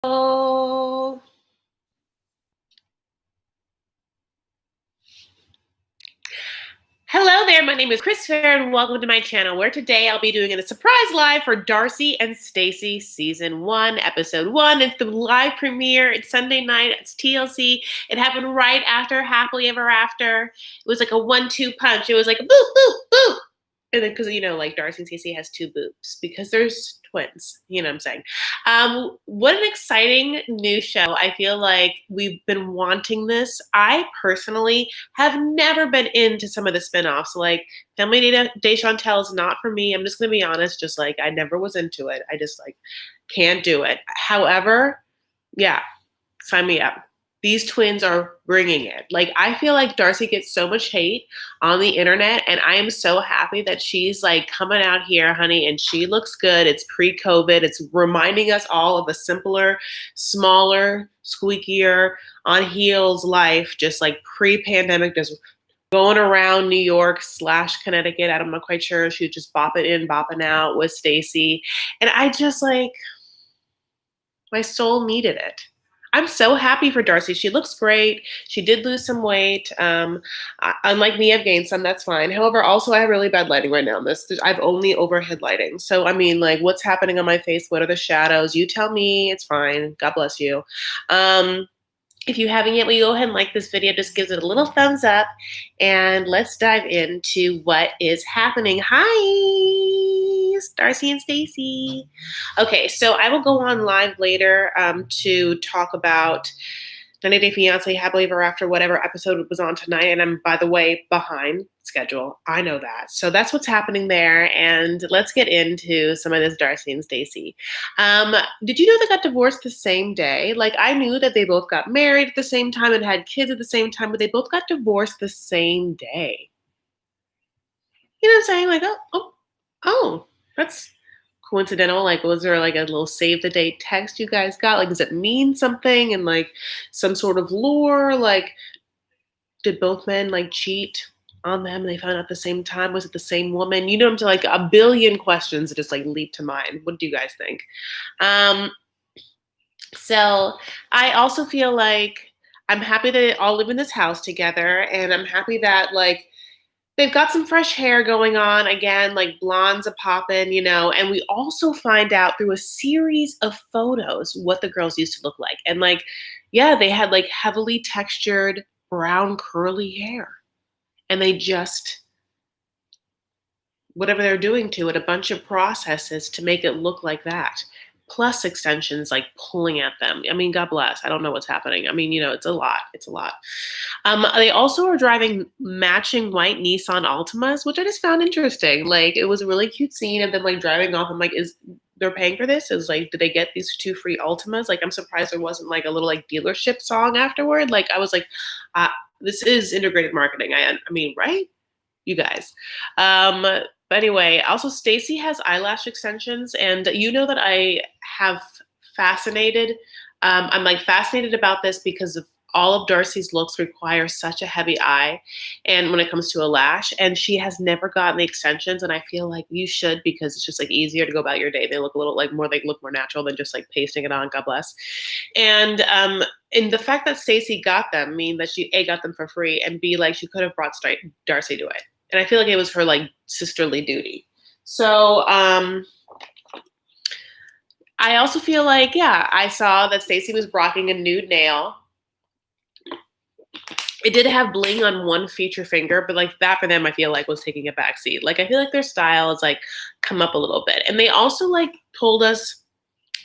Oh, hello there. My name is Christopher, and welcome to my channel. Where today I'll be doing a surprise live for Darcey and Stacey season 1, episode 1. It's the live premiere. It's Sunday night. It's TLC. It happened right after Happily Ever After. It was like a 1-2 punch. It was like a boop, boop, boop. And then, because like Darcey and Stacey has 2 boobs because there's twins. You know what I'm saying? What an exciting new show. I feel like we've been wanting this. I personally have never been into some of the spinoffs. Like Family Day Chantel is not for me. I'm just gonna be honest. Just like I never was into it. I just like can't do it. However, yeah, sign me up. These twins are bringing it. Like, I feel like Darcey gets so much hate on the internet, and I am so happy that she's like coming out here, honey, and she looks good. It's pre-COVID. It's reminding us all of a simpler, smaller, squeakier, on heels life, just like pre-pandemic, just going around New York / Connecticut. I'm not quite sure. She was just bopping in, bopping out with Stacey. And I just like, my soul needed it. I'm so happy for Darcey. She looks great. She did lose some weight. Unlike me, I've gained some. That's fine. However, also I have really bad lighting right now. I've only overhead lighting. So I mean, like, what's happening on my face? What are the shadows? You tell me. It's fine. God bless you. If you haven't yet, will you go ahead and like this video? Just gives it a little thumbs up, and let's dive into what is happening. Hi, Darcey and Stacey. Okay, so I will go on live later to talk about 90 Day Fiance, Happily Ever After, whatever episode was on tonight. And I'm, by the way, behind schedule. I know that. So that's what's happening there. And let's get into some of this Darcey and Stacey. Did you know they got divorced the same day? Like, I knew that they both got married at the same time and had kids at the same time, but they both got divorced the same day. You know what I'm saying? Like, oh, that's coincidental. Like, was there like a little save the date text you guys got? Like, does it mean something? And like some sort of lore? Like, did both men like cheat on them and they found out at the same time? Was it the same woman? You know, to like a billion questions that just like leap to mind. What do you guys think? So I also feel like I'm happy that they all live in this house together, and I'm happy that like they've got some fresh hair going on again, like blondes a poppin', and we also find out through a series of photos what the girls used to look like. And like, yeah, they had like heavily textured brown curly hair. And they just, whatever they're doing to it, a bunch of processes to make it look like that. Plus extensions like pulling at them. I mean, God bless. I don't know what's happening. I mean, it's a lot. It's a lot. They also are driving matching white Nissan Altimas, which I just found interesting. Like, it was a really cute scene of them like driving off. I'm like, is they're paying for this? Is like, did they get these 2 free Altimas? Like, I'm surprised there wasn't like a little like dealership song afterward. Like, I was like, this is integrated marketing. I mean, right? You guys. But anyway, also Stacey has eyelash extensions, and you know that I have fascinated. I'm like fascinated about this because of all of Darcey's looks require such a heavy eye, and when it comes to a lash, and she has never gotten the extensions, and I feel like you should because it's just like easier to go about your day. They look a little like they look more natural than just like pasting it on. God bless. And the fact that Stacey got them mean that she A, got them for free, and B, like she could have brought Darcey to it. And I feel like it was her like sisterly duty. So I also feel like, yeah, I saw that Stacey was rocking a nude nail. It did have bling on one feature finger, but like that for them, I feel like was taking a backseat. Like, I feel like their style has like come up a little bit. And they also like told us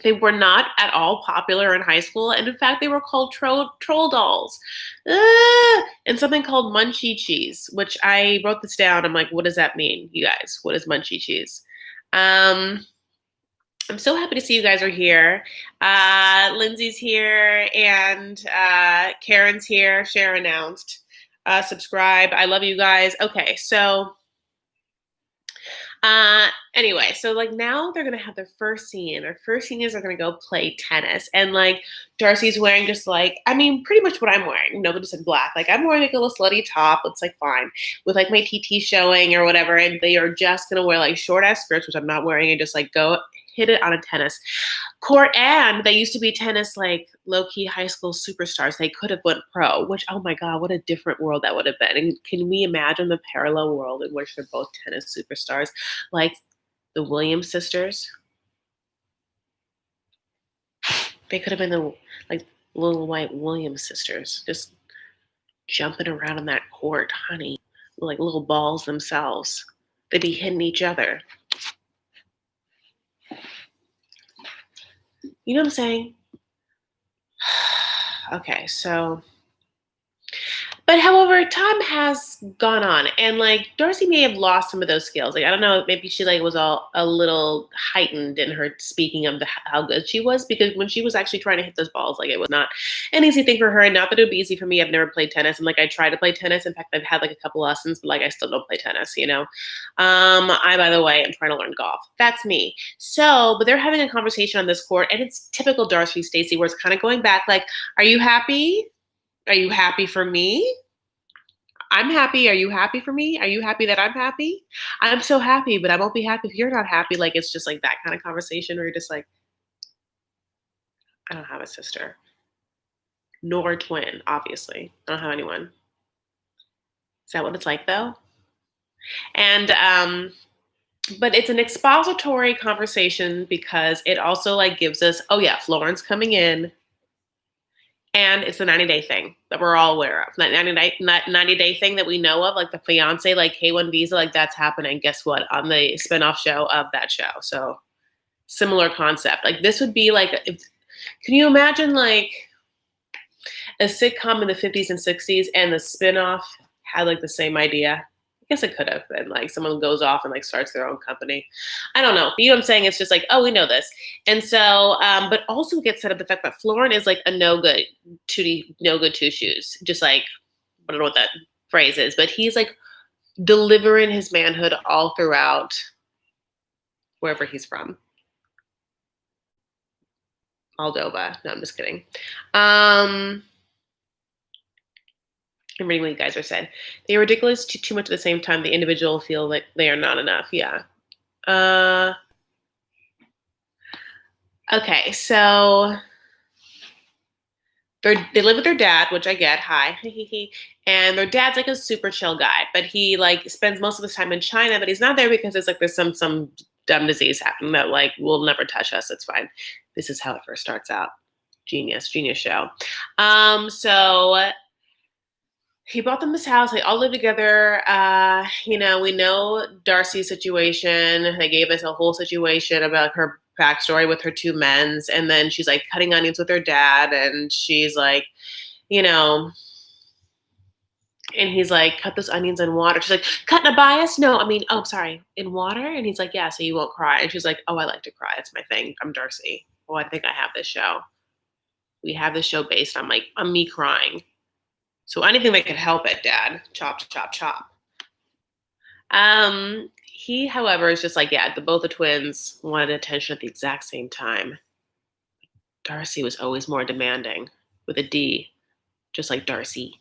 they were not at all popular in high school. And in fact, they were called troll dolls. And something called munchie cheese, which I wrote this down. I'm like, what does that mean, you guys? What is munchie cheese? I'm so happy to see you guys are here. Lindsay's here, and Karen's here. Share announced. Subscribe. I love you guys. Okay, so anyway, so like now they're gonna have their first scene. Their first scene is they're gonna go play tennis, and like Darcey's wearing just like, I mean, pretty much what I'm wearing. No, but just in black. Like, I'm wearing like a little slutty top. It's like fine with like my TT showing or whatever, and they are just gonna wear like short ass skirts, which I'm not wearing, and just like go hit it on a tennis court. And they used to be tennis, like low-key high school superstars. They could have went pro, which, oh my God, what a different world that would have been. And can we imagine the parallel world in which they're both tennis superstars, like the Williams sisters? They could have been the like little white Williams sisters, just jumping around on that court, honey, like little balls themselves. They'd be hitting each other. You know what I'm saying? Okay, so, but however, time has gone on, and like Darcey may have lost some of those skills. Like I don't know, maybe she like was all a little heightened in her speaking of how good she was, because when she was actually trying to hit those balls, like it was not an easy thing for her. And not that it would be easy for me. I've never played tennis, and like I tried to play tennis. In fact, I've had like a couple lessons, but like I still don't play tennis. You know, I by the way, I'm trying to learn golf. That's me. So, but they're having a conversation on this court, and it's typical Darcey Stacey, where it's kind of going back, like, "Are you happy? Are you happy for me? I'm happy. Are you happy for me? Are you happy that I'm happy? I'm so happy, but I won't be happy if you're not happy." Like it's just like that kind of conversation where you're just like, I don't have a sister, nor a twin, obviously. I don't have anyone. Is that what it's like though? And but it's an expository conversation because it also like gives us, oh yeah, Florence coming in. And it's the 90-day thing that we're all aware of. That 90-day thing that we know of, like the fiance, like K1 visa, like that's happening. Guess what? On the spinoff show of that show. So similar concept. Like this would be like, can you imagine like a sitcom in the 50s and 60s and the spinoff had like the same idea? I guess it could have been like someone goes off and like starts their own company. I don't know. You know what I'm saying? It's just like, oh, we know this. And so, but also gets set up the fact that Florin is like a no good two shoes. Just like, I don't know what that phrase is, but he's like delivering his manhood all throughout wherever he's from. Moldova. No, I'm just kidding. I'm reading what you guys are saying. They are ridiculous to too much at the same time. The individual feel like they are not enough. Yeah. Okay, so they live with their dad, which I get. Hi. And their dad's like a super chill guy, but he like spends most of his time in China, but he's not there because there's some dumb disease happening that like will never touch us. It's fine. This is how it first starts out. Genius show. So he bought them this house. They all live together. You know, we know Darcey's situation. They gave us a whole situation about her backstory with her two men's. And then she's like cutting onions with her dad. And she's like, you know, and he's like, cut those onions in water. She's like, cut in a bias? No, I mean, oh, sorry, in water? And he's like, yeah, so you won't cry. And she's like, oh, I like to cry. It's my thing. I'm Darcey. Oh, I think I have this show. We have this show based on me crying. So anything that could help it, Dad. Chop, chop, chop. He, however, is just like, yeah, both the twins wanted attention at the exact same time. Darcey was always more demanding, with a D, just like Darcey.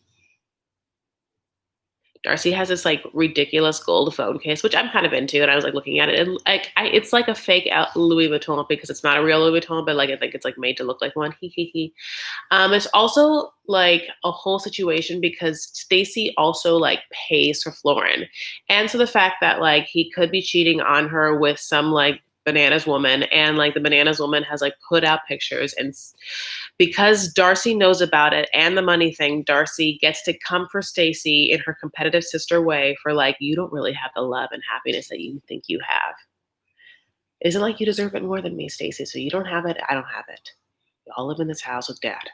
Darcey has this like ridiculous gold phone case, which I'm kind of into, and I was like looking at it, and like it's like a fake Louis Vuitton because it's not a real Louis Vuitton, but like I think it's like made to look like one. It's also like a whole situation because Stacey also like pays for Florin, and so the fact that like he could be cheating on her with some like bananas woman, and like the bananas woman has like put out pictures, and because Darcey knows about it and the money thing, Darcey gets to come for Stacey in her competitive sister way for like, you don't really have the love and happiness that you think you have. Isn't like you deserve it more than me, Stacey, so you don't have it, I don't have it. We all live in this house with Dad.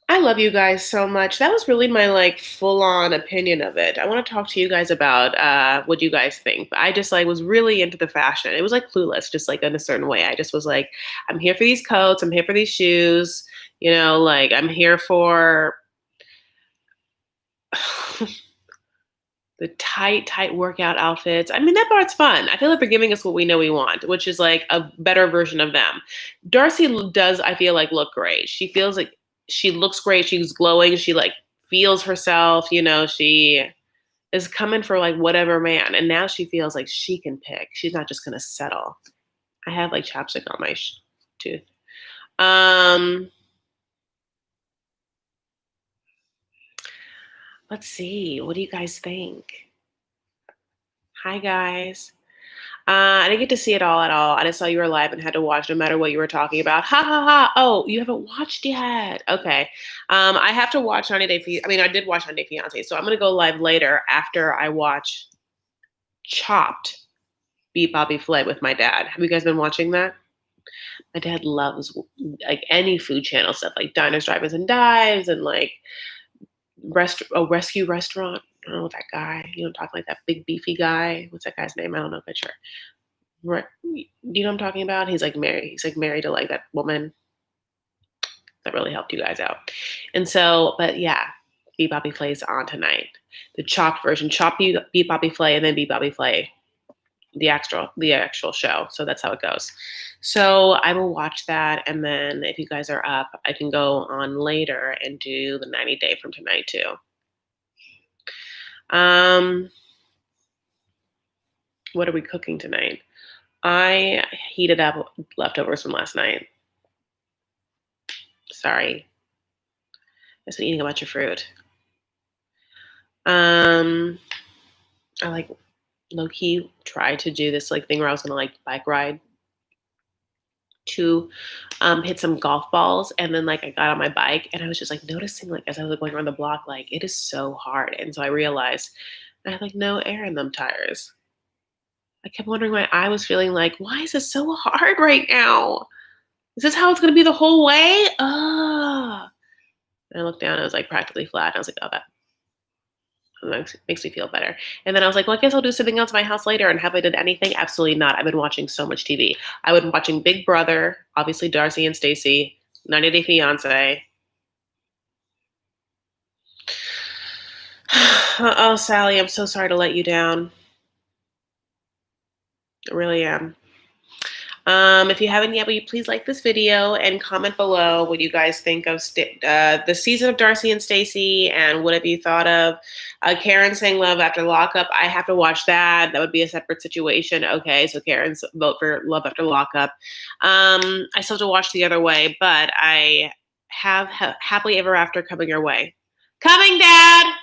I love you guys so much. That was really my like full-on opinion of it. I want to talk to you guys about what you guys think. But I just like was really into the fashion. It was like Clueless, just like in a certain way. I just was like, I'm here for these coats. I'm here for these shoes. You know, like I'm here for the tight workout outfits. I mean, that part's fun. I feel like they're giving us what we know we want, which is like a better version of them. Darcey does, I feel like, look great. She feels like she looks great. She's glowing. She like feels herself, she is coming for like whatever man. And now she feels like she can pick. She's not just going to settle. I have like chapstick on my tooth. Let's see. What do you guys think? Hi, guys. I didn't get to see it all at all. I just saw you were live and had to watch no matter what you were talking about. Ha ha ha. Oh, you haven't watched yet. Okay. I have to watch 90 Day Fiancé. I mean, I did watch 90 Day Fiancé, so I'm going to go live later after I watch Chopped, Beat Bobby Flay with my dad. Have you guys been watching that? My dad loves like any food channel stuff, like Diners, Drive-Ins, and Dives, and like rescue restaurant. I don't know that guy. You know, talking like that big beefy guy. What's that guy's name? I don't know. But sure. Right. You know what I'm talking about? He's like married. He's like married to like that woman that really helped you guys out. And so, but yeah, Beat Bobby Flay's on tonight. The chopped version, chop Beat Bobby Flay, and then Beat Bobby Flay, the actual show. So that's how it goes. So I will watch that, and then if you guys are up, I can go on later and do the 90 Day from tonight too. What are we cooking tonight? I heated up leftovers from last night. Sorry. I've been eating a bunch of fruit. I like low-key tried to do this like thing where I was gonna like bike ride to hit some golf balls, and then like I got on my bike and I was just like noticing like as I was going around the block, like it is so hard. And so I realized I had like no air in them tires. I kept wondering why I was feeling like, why is this so hard right now? Is this how it's gonna be the whole way? And I looked down, it was like practically flat. And I was like, oh, that makes me feel better. And then I was like, well, I guess I'll do something else in my house later. And have I done anything? Absolutely not. I've been watching so much TV. I've been watching Big Brother, obviously Darcey and Stacey, 90 Day Fiancé. Oh, Sally, I'm so sorry to let you down. I really am. If you haven't yet, will you please like this video and comment below what you guys think of the season of Darcey and Stacey, and what have you thought of Karen saying love after lockup? I have to watch that. That would be a separate situation. Okay, so Karen's vote for love after lockup. I still have to watch The Other Way, but I have Happily Ever After coming your way. Coming, Dad!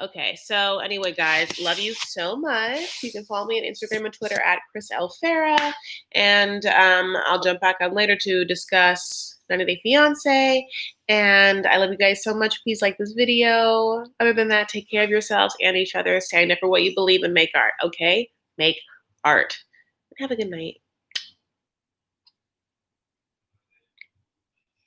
Okay, so anyway, guys, love you so much. You can follow me on Instagram and Twitter at Chris L. Farah, and I'll jump back on later to discuss 90 Day Fiancé. And I love you guys so much. Please like this video. Other than that, take care of yourselves and each other. Stand up for what you believe and make art, okay? Make art. Have a good night.